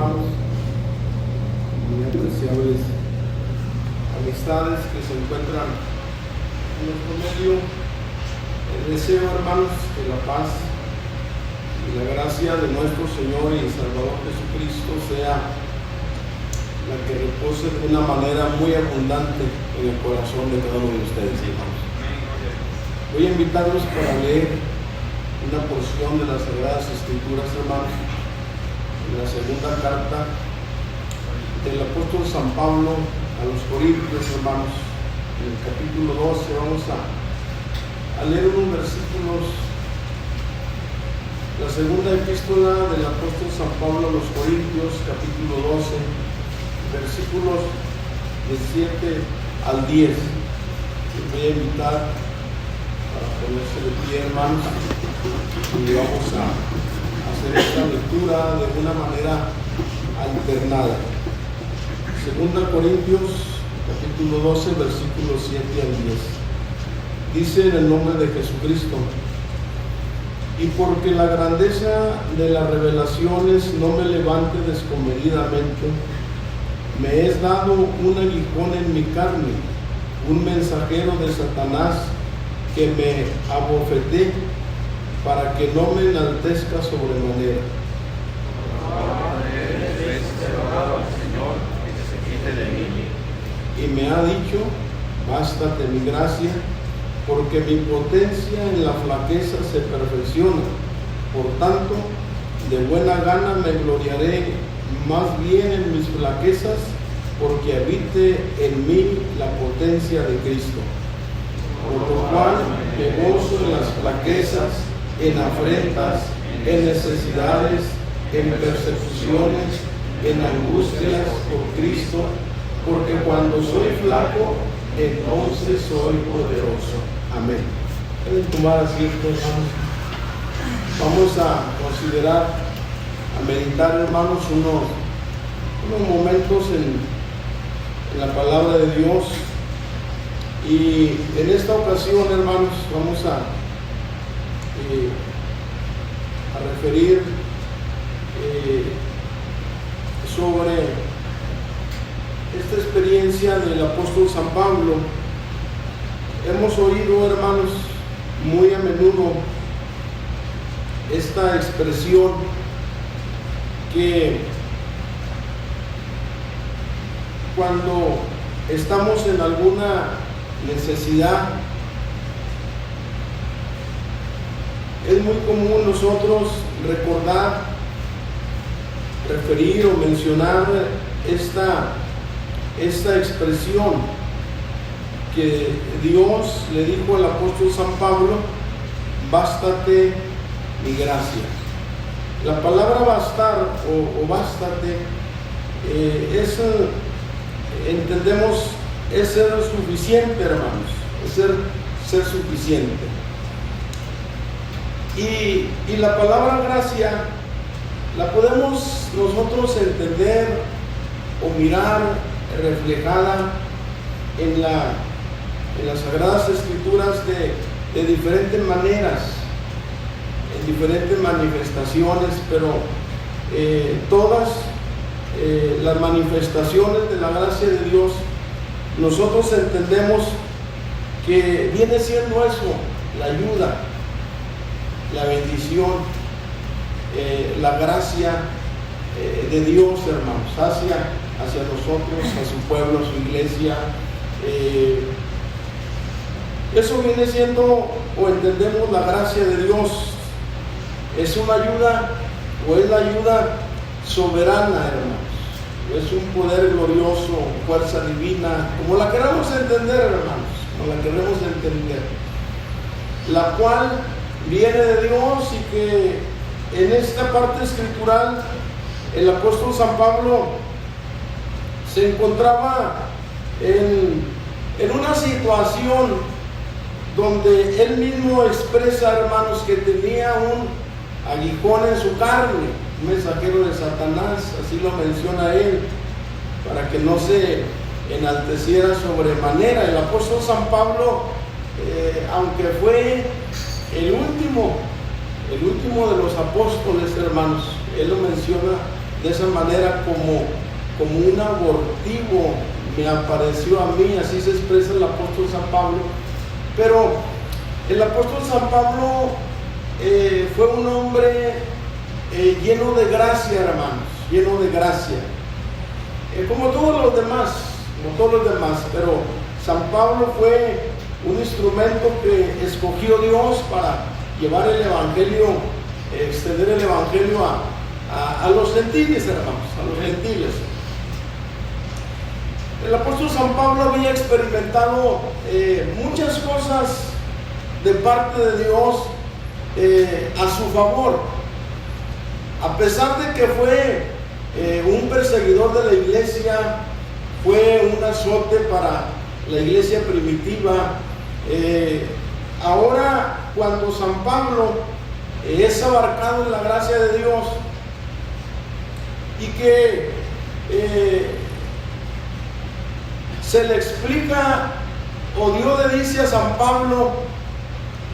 hermanos, muy apreciables amistades que se encuentran en nuestro medio. Deseo, hermanos, que la paz y la gracia de nuestro Señor y Salvador Jesucristo sea la que repose de una manera muy abundante en el corazón de cada uno de ustedes, hermanos. Voy a invitarlos para leer una porción de las Sagradas Escrituras, hermanos, en la segunda carta del apóstol San Pablo a los Corintios, hermanos, en el capítulo 12. Vamos a leer unos versículos. La segunda epístola del apóstol San Pablo a los Corintios, capítulo 12, versículos de 7 al 10. Les voy a invitar para ponerse de pie, hermanos, y vamos a hacer esta lectura de una manera alternada. Segunda Corintios, capítulo 12, versículos 7 al 10. Dice en el nombre de Jesucristo: y porque la grandeza de las revelaciones no me levante descomedidamente, me es dado un aguijón en mi carne, un mensajero de Satanás que me abofetee, para que no me enaltezca sobremanera. Y me ha dicho: bástate mi gracia, porque mi potencia en la flaqueza se perfecciona. Por tanto, de buena gana me gloriaré más bien en mis flaquezas, porque habite en mí la potencia de Cristo. Por lo cual me gozo en las flaquezas, en afrentas, en necesidades, en persecuciones, en angustias por Cristo, porque cuando soy flaco, entonces soy poderoso. Amén. Pueden tomar asiento, hermanos. Vamos a considerar, a meditar, hermanos, unos momentos en la palabra de Dios. Y en esta ocasión, hermanos, vamos a referir sobre esta experiencia del apóstol San Pablo. Hemos oído, hermanos, muy a menudo esta expresión que cuando estamos en alguna necesidad, es muy común nosotros recordar, referir o mencionar esta expresión que Dios le dijo al apóstol San Pablo: bástate mi gracia. La palabra bastar o bástate entendemos, es ser suficiente, hermanos, es ser suficiente. Y la palabra gracia la podemos nosotros entender o mirar reflejada en las Sagradas Escrituras de diferentes maneras, en diferentes manifestaciones, pero todas las manifestaciones de la gracia de Dios, nosotros entendemos que viene siendo eso: la ayuda, la bendición, la gracia de Dios, hermanos, hacia nosotros, a su pueblo, a su iglesia. Eso viene siendo, o entendemos, la gracia de Dios. Es una ayuda, o es la ayuda soberana, hermanos. Es un poder glorioso, fuerza divina, como la queramos entender, hermanos, como la queremos entender, la cual viene de Dios, y que en esta parte escritural el apóstol San Pablo se encontraba en una situación donde él mismo expresa, hermanos, que tenía un aguijón en su carne, un mensajero de Satanás, así lo menciona él, para que no se enalteciera sobremanera. El apóstol San Pablo, aunque fue el último de los apóstoles, hermanos, él lo menciona de esa manera como un abortivo me apareció a mí, así se expresa el apóstol San Pablo. Pero el apóstol San Pablo fue un hombre lleno de gracia, hermanos, lleno de gracia, como todos los demás, pero San Pablo fue un instrumento que escogió Dios para llevar el evangelio, extender el evangelio a los gentiles, hermanos, a los gentiles. El apóstol San Pablo había experimentado muchas cosas de parte de Dios a su favor. A pesar de que fue un perseguidor de la iglesia, fue un azote para la iglesia primitiva. Ahora, cuando San Pablo es abarcado en la gracia de Dios y que se le explica, o Dios le dice a San Pablo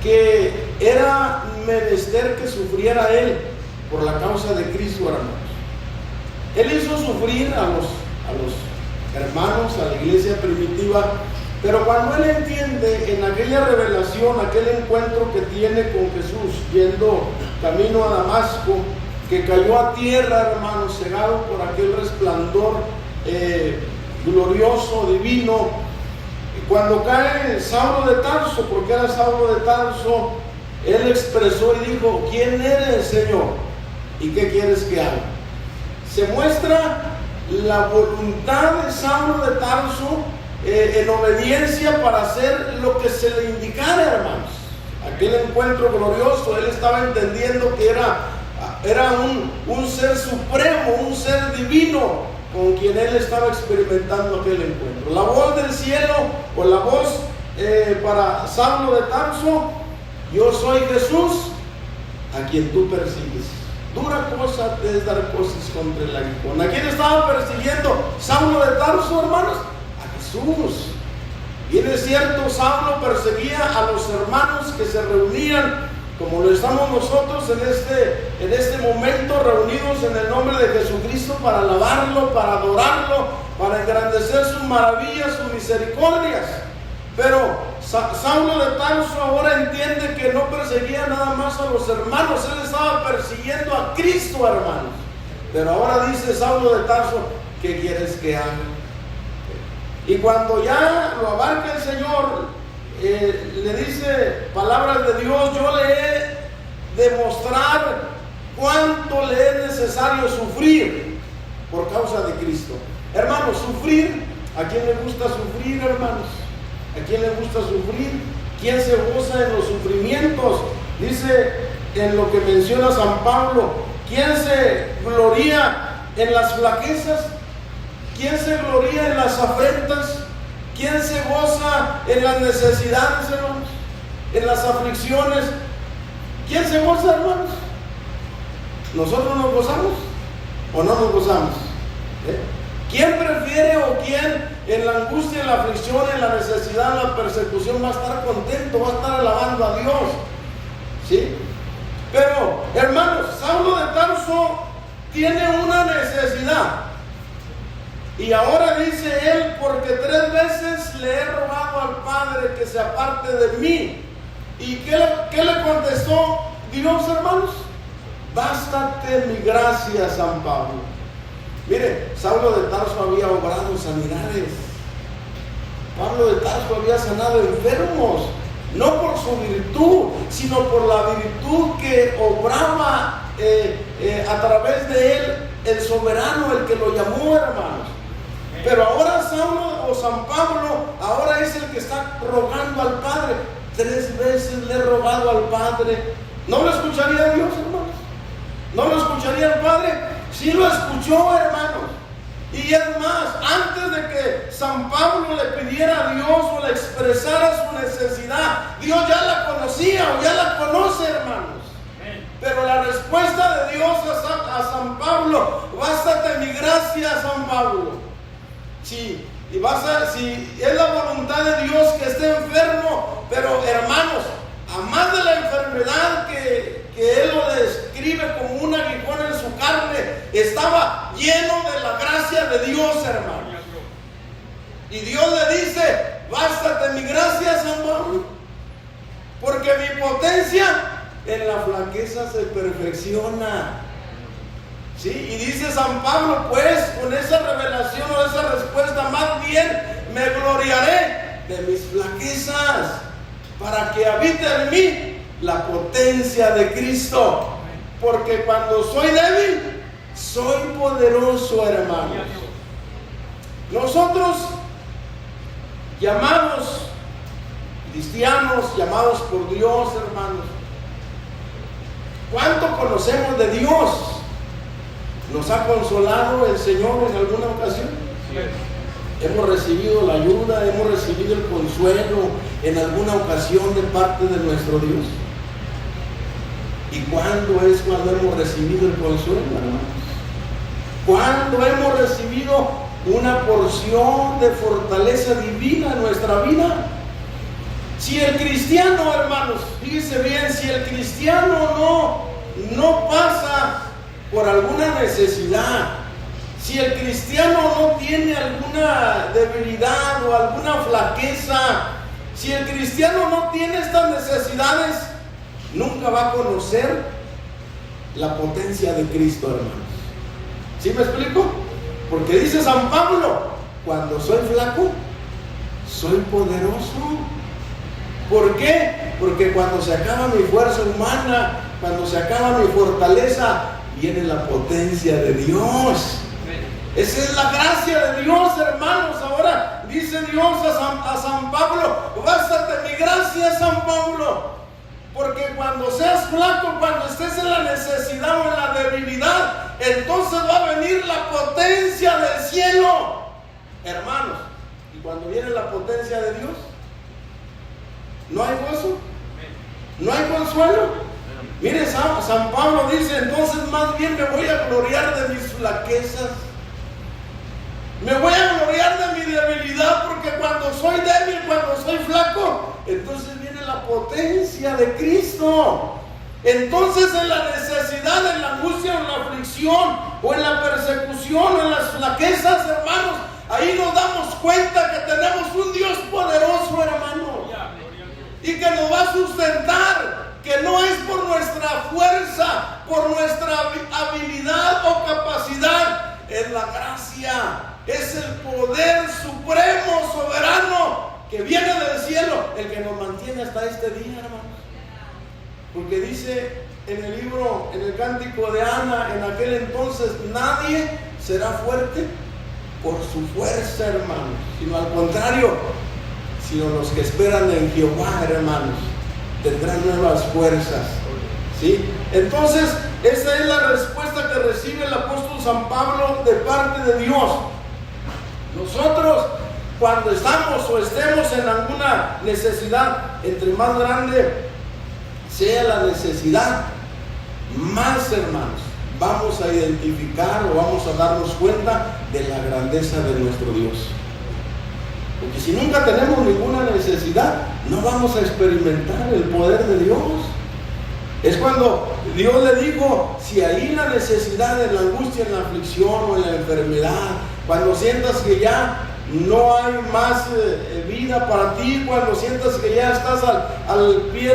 que era menester que sufriera él por la causa de Cristo, hermanos. Él hizo sufrir a los hermanos, a la iglesia primitiva, pero cuando él entiende en aquella revelación, aquel encuentro que tiene con Jesús, yendo camino a Damasco, que cayó a tierra, hermanos, cegado por aquel resplandor glorioso, divino, y cuando cae Saulo de Tarso, porque era Saulo de Tarso, él expresó y dijo: ¿quién eres, Señor? ¿Y qué quieres que haga? Se muestra la voluntad de Saulo de Tarso en obediencia para hacer lo que se le indicara, hermanos. Aquel encuentro glorioso, él estaba entendiendo que era un ser supremo, un ser divino con quien él estaba experimentando aquel encuentro. La voz del cielo, o la voz para Saulo de Tarso: yo soy Jesús a quien tú persigues. Dura cosa te es dar cosas contra el aguijón. ¿A quién estaba persiguiendo Saulo de Tarso, hermanos? A Jesús. Bien es cierto, Saulo perseguía a los hermanos que se reunían, como lo estamos nosotros en este momento, reunidos en el nombre de Jesucristo para alabarlo, para adorarlo, para engrandecer sus maravillas, sus misericordias. Pero Saulo de Tarso ahora entiende que no perseguía nada más a los hermanos, él estaba persiguiendo a Cristo, hermanos. Pero ahora dice Saulo de Tarso: ¿qué quieres que haga? Y cuando ya lo abarca el Señor, le dice palabras de Dios: yo le he de mostrar cuánto le es necesario sufrir por causa de Cristo. Hermanos, sufrir, ¿a quién le gusta sufrir, hermanos? ¿A quién le gusta sufrir? ¿Quién se goza en los sufrimientos? Dice en lo que menciona San Pablo: ¿quién se gloría en las flaquezas? ¿Quién se gloría en las afrentas? ¿Quién se goza en las necesidades, hermanos? En las aflicciones. ¿Quién se goza, hermanos? ¿Nosotros nos gozamos o no nos gozamos? ¿Quién prefiere o quién en la angustia, en la aflicción, en la necesidad, en la persecución va a estar contento, va a estar alabando a Dios? ¿Sí? Pero, hermanos, Saulo de Tarso tiene una necesidad. Y ahora dice él: porque 3 veces le he rogado al Padre que se aparte de mí. ¿Y qué le contestó Dios, hermanos? Bástate mi gracia, San Pablo. Mire, Saulo de Tarso había obrado sanidades. Pablo de Tarso había sanado enfermos, no por su virtud, sino por la virtud que obraba a través de él el soberano, el que lo llamó, hermanos. Pero ahora Saulo o San Pablo ahora es el que está rogando al Padre. 3 veces le he rogado al Padre. ¿No lo escucharía Dios, hermanos? ¿No lo escucharía el Padre? Sí lo escuchó, hermanos. Y es más, antes de que San Pablo le pidiera a Dios o le expresara su necesidad, Dios ya la conocía o ya la conoce, hermanos. Pero la respuesta de Dios a San Pablo: bástate mi gracia, San Pablo. Sí, si es la voluntad de Dios que esté enfermo, pero hermanos, a más de la enfermedad que Él describe como un aguijón en su carne, estaba lleno de la gracia de Dios, hermano. Y Dios le dice: bástate mi gracia, San Pablo, porque mi potencia en la flaqueza se perfecciona. ¿Sí? Y dice San Pablo, pues con esa revelación o esa respuesta, más bien me gloriaré de mis flaquezas, para que habite en mí la potencia de Cristo. Porque cuando soy débil, soy poderoso, hermanos. Nosotros, llamados cristianos, llamados por Dios, hermanos, ¿cuánto conocemos de Dios? ¿Nos ha consolado el Señor en alguna ocasión? Sí. Hemos recibido la ayuda, hemos recibido el consuelo en alguna ocasión de parte de nuestro Dios. ¿Y cuándo es cuando hemos recibido el consuelo, hermanos? ¿Cuándo hemos recibido una porción de fortaleza divina en nuestra vida? Si el cristiano, hermanos, fíjese bien, si el cristiano no pasa por alguna necesidad, si el cristiano no tiene alguna debilidad o alguna flaqueza, si el cristiano no tiene estas necesidades, nunca va a conocer la potencia de Cristo, hermanos. ¿Sí me explico? Porque dice San Pablo, cuando soy flaco, soy poderoso. ¿Por qué? Porque cuando se acaba mi fuerza humana, cuando se acaba mi fortaleza, viene la potencia de Dios. Esa es la gracia de Dios, hermanos. Ahora dice Dios a San Pablo: bástate mi gracia, San Pablo, porque cuando seas flaco, cuando estés en la necesidad o en la debilidad, entonces va a venir la potencia del cielo, hermanos. Y cuando viene la potencia de Dios, ¿no hay gozo? ¿No hay consuelo? Mire, San Pablo dice: entonces más bien me voy a gloriar de mis flaquezas, me voy a gloriar de mi debilidad, porque cuando soy débil, cuando soy flaco, entonces viene la potencia de Cristo. Entonces en la necesidad, en la angustia, en la aflicción, o en la persecución, o en las flaquezas, hermanos, ahí nos damos cuenta que tenemos un Dios poderoso, hermano, y que nos va a sustentar, que no es por nuestra fuerza, por nuestra habilidad o capacidad, es la gracia, es el poder supremo, soberano, que viene del cielo, el que nos mantiene hasta este día, hermanos. Porque dice en el libro, en el cántico de Ana, en aquel entonces nadie será fuerte por su fuerza, hermanos, sino al contrario, sino los que esperan en Jehová, hermanos, tendrán nuevas fuerzas. ¿Sí? Entonces, esa es la respuesta que recibe el apóstol San Pablo de parte de Dios. Nosotros, cuando estamos o estemos en alguna necesidad, entre más grande sea la necesidad, más, hermanos, vamos a identificar o vamos a darnos cuenta de la grandeza de nuestro Dios. Porque si nunca tenemos ninguna necesidad, no vamos a experimentar el poder de Dios. Es cuando Dios le dijo: si hay la necesidad, en la angustia, en la aflicción o en la enfermedad, cuando sientas que ya no hay más vida para ti, cuando sientas que ya estás al pie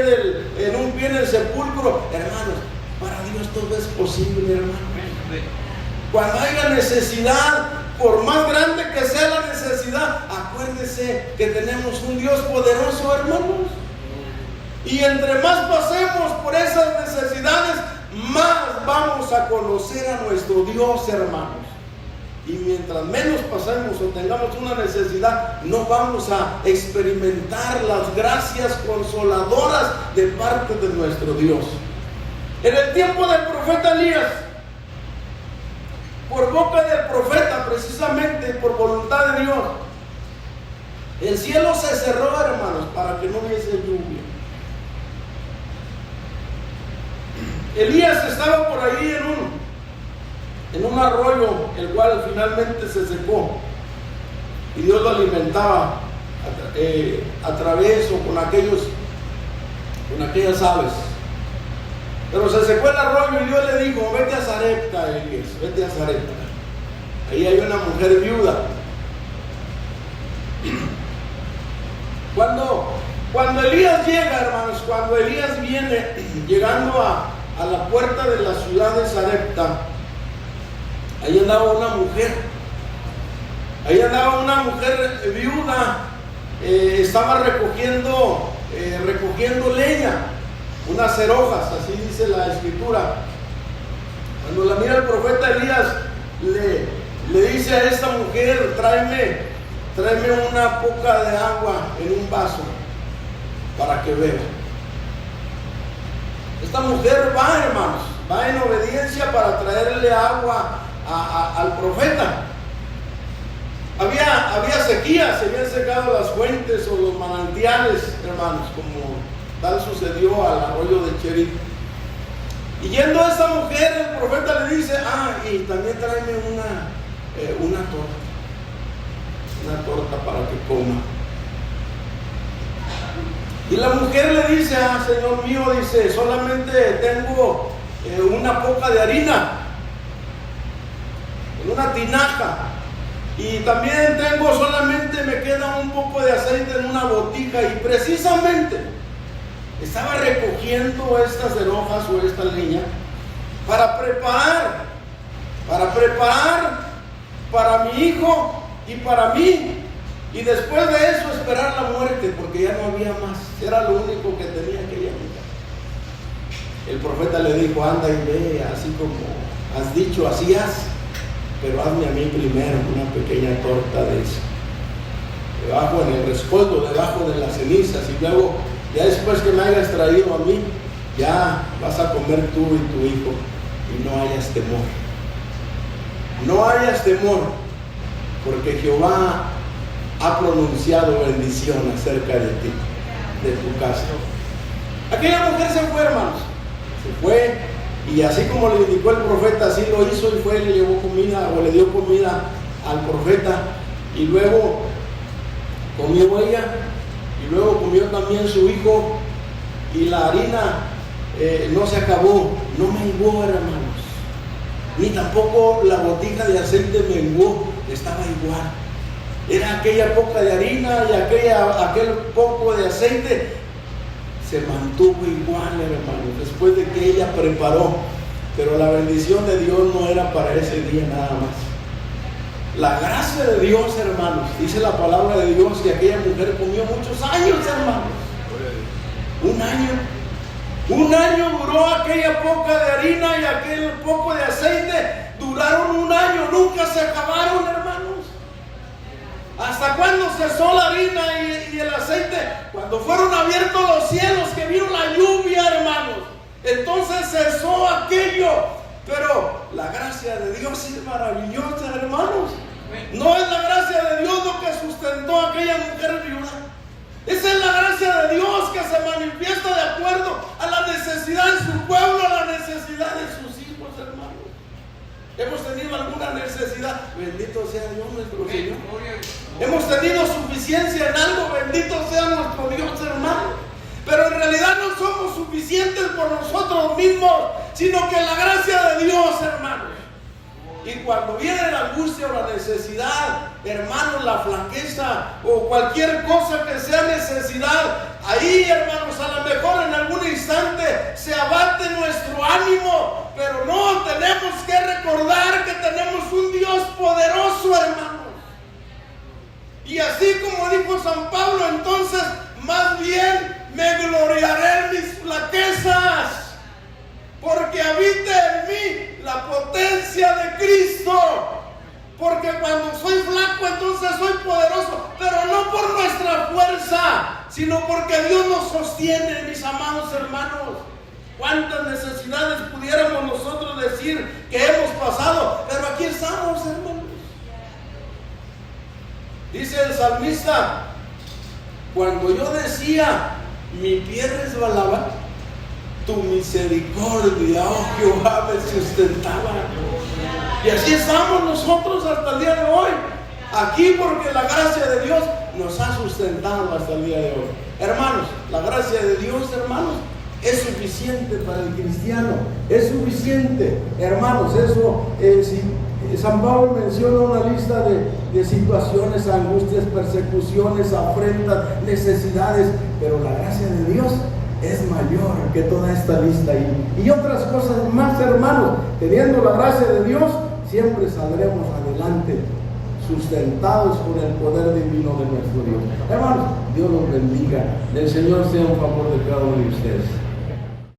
en un pie en el sepulcro, hermanos, para Dios todo es posible, hermanos. Cuando haya necesidad, por más grande que sea la necesidad, acuérdese que tenemos un Dios poderoso, hermanos. Y entre más pasemos por esas necesidades, más vamos a conocer a nuestro Dios, hermanos. Y mientras menos pasemos o tengamos una necesidad, no vamos a experimentar las gracias consoladoras de parte de nuestro Dios. En el tiempo del profeta Elías, por boca del profeta, precisamente por voluntad de Dios, el cielo se cerró, hermanos, para que no hubiese lluvia. Elías estaba por ahí en un arroyo, el cual finalmente se secó, y Dios lo alimentaba a través o con aquellas aves. Pero se secó el arroyo y Dios le dijo: vete a Sarepta, Elías, vete a Sarepta. Ahí hay una mujer viuda. Cuando Elías llega, hermanos, cuando Elías viene llegando a la puerta de la ciudad de Sarepta, ahí andaba una mujer. Ahí andaba una mujer viuda. Estaba recogiendo leña, unas cerojas, así dice la escritura. Cuando la mira el profeta Elías, le dice a esta mujer: tráeme una poca de agua en un vaso para que beba. Esta mujer va, hermanos, va en obediencia para traerle agua al profeta. Había sequía, se habían secado las fuentes o los manantiales, hermanos, como tal sucedió al arroyo de Cherith. Y yendo a esta mujer, el profeta le dice: y también tráeme una torta para que coma. Y la mujer le dice: Señor mío, dice, solamente tengo una poca de harina en una tinaja, y también solamente me queda un poco de aceite en una botija. Y precisamente estaba recogiendo estas cerojas o esta leña para preparar para mi hijo y para mí, y después de eso esperar la muerte, porque ya no había más. Era lo único que tenía aquella mujer. El profeta le dijo: anda y ve, así como has dicho, así haz, pero hazme a mí primero una pequeña torta de eso, debajo en el rescoldo, debajo de las cenizas, y luego, ya después que me hayas traído a mí, ya vas a comer tú y tu hijo, y no hayas temor. No hayas temor, porque Jehová ha pronunciado bendición acerca de ti, de tu casa. Aquella mujer se fue, hermanos, se fue, y así como le indicó el profeta, así lo hizo, y fue, le llevó comida, o le dio comida al profeta, y luego comió ella, y luego comió también su hijo, y la harina no se acabó, no menguó, hermanos, ni tampoco la botija de aceite menguó, estaba igual. Era aquella poca de harina y aquel poco de aceite se mantuvo igual, hermanos, después de que ella preparó. Pero la bendición de Dios no era para ese día nada más. La gracia de Dios, hermanos, dice la palabra de Dios que aquella mujer comió muchos años, hermanos. Un año duró aquella poca de harina y aquel poco de aceite. Duraron un año, nunca se acabaron, hermanos. ¿Hasta cuándo cesó la harina y el aceite? Cuando fueron abiertos los cielos, que vino la lluvia, hermanos. Entonces cesó aquello. Pero la gracia de Dios es maravillosa, hermanos. No es la gracia de Dios lo que sustentó a aquella mujer viuda. Esa es la gracia de Dios que se manifiesta de acuerdo a la necesidad de su pueblo, a la necesidad de sus hijos, hermanos. Hemos tenido alguna necesidad, bendito sea Dios nuestro Señor. Hemos tenido suficiencia en algo, bendito sea nuestro Dios, hermano. Pero en realidad no somos suficientes por nosotros mismos, sino que la gracia de Dios, hermanos. Y cuando viene la angustia o la necesidad, hermanos, la flaqueza o cualquier cosa que sea necesidad, ahí, hermanos, a lo mejor en algún instante se abate nuestro ánimo, pero no, tenemos que recordar que tenemos un Dios poderoso, hermanos. Y así como dijo San Pablo, entonces, más bien me gloriaré en mis flaquezas, porque habita en mí la potencia de Cristo. Porque cuando soy flaco, entonces soy poderoso, pero no por nuestra fuerza, sino porque Dios nos sostiene, mis amados hermanos. ¿Cuántas necesidades pudiéramos nosotros decir que hemos pasado? Pero aquí estamos, hermanos. Dice el salmista: cuando yo decía, mi pie resbalaba, tu misericordia, oh Jehová, me sustentaba. Y así estamos nosotros hasta el día de hoy, aquí, porque la gracia de Dios nos ha sustentado hasta el día de hoy. Hermanos, la gracia de Dios, hermanos, Es suficiente para el cristiano, es suficiente, hermanos. Eso, si San Pablo menciona una lista de situaciones, angustias, persecuciones, afrentas, necesidades, pero la gracia de Dios es mayor que toda esta lista y otras cosas más, hermanos. Teniendo la gracia de Dios, siempre saldremos adelante, sustentados por el poder divino de nuestro Dios. Hermanos, Dios los bendiga. El Señor sea en favor de cada uno de ustedes.